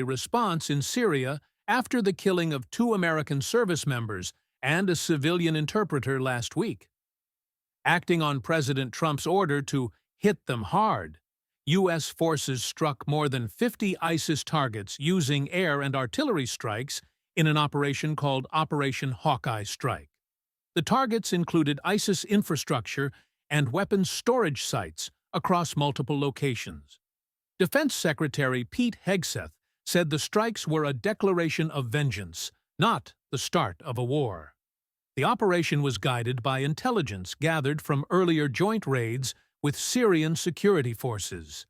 response in Syria after the killing of 2 American service members and a civilian interpreter last week. Acting on President Trump's order to hit them hard, U.S. forces struck more than 50 ISIS targets using air and artillery strikes in an operation called Operation Hawkeye Strike. The targets included ISIS infrastructure and weapons storage sites across multiple locations. Defense Secretary Pete Hegseth said the strikes were a declaration of vengeance, not the start of a war. The operation was guided by intelligence gathered from earlier joint raids with Syrian security forces.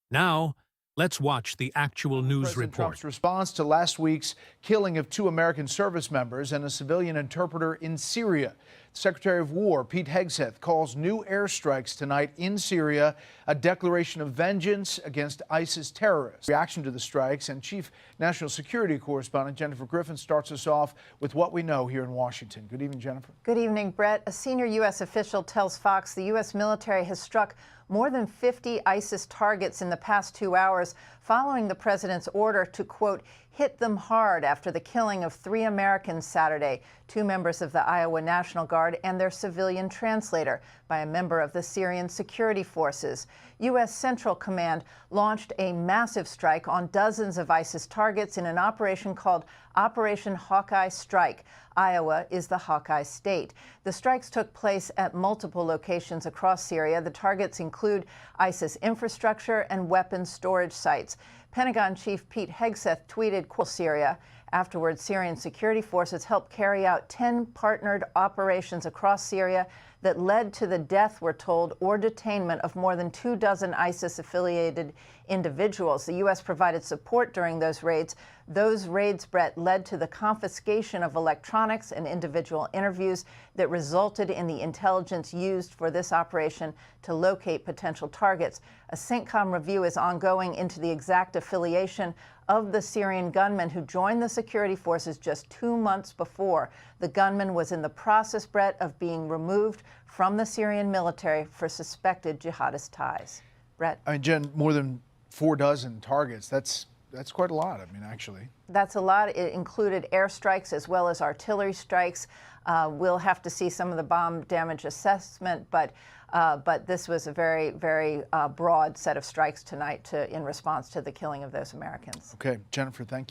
Now, let's watch the actual news President report. Trump's response to last week's killing of 2 American service members and a civilian interpreter in Syria. Secretary of War Pete Hegseth calls new airstrikes tonight in Syria a declaration of vengeance against ISIS terrorists. Reaction to the strikes, and Chief National Security Correspondent Jennifer Griffin starts us off with what we know here in Washington. Good evening, Jennifer. Good evening, Brett. A senior U.S. official tells Fox the U.S. military has struck more than 50 ISIS targets in the past 2 hours following the president's order to, quote, hit them hard after the killing of 3 Americans Saturday, 2 members of the Iowa National Guard and their civilian translator, by a member of the Syrian security forces. U.S. Central Command launched a massive strike on dozens of ISIS targets in an operation called Operation Hawkeye Strike. Iowa is the Hawkeye state. The strikes took place at multiple locations across Syria. The targets include ISIS infrastructure and weapons storage sites. Pentagon Chief Pete Hegseth tweeted, quote, Syria. Afterwards, Syrian security forces helped carry out 10 partnered operations across Syria that led to the death, we're told, or detainment of more than 24 ISIS-affiliated individuals. The U.S. provided support during those raids. Those raids, Brett, led to the confiscation of electronics and individual interviews that resulted in the intelligence used for this operation to locate potential targets. A CENTCOM review is ongoing into the exact affiliation of the Syrian gunman who joined the security forces just 2 months before. The gunman was in the process, Brett, of being removed from the Syrian military for suspected jihadist ties. Brett? I mean, Jen, more than 4 dozen targets. That's quite a lot, I mean, actually. That's a lot. It included airstrikes as well as artillery strikes. We'll have to see some of the bomb damage assessment, but this was a very, very broad set of strikes tonight in response to the killing of those Americans. Okay, Jennifer, thank you.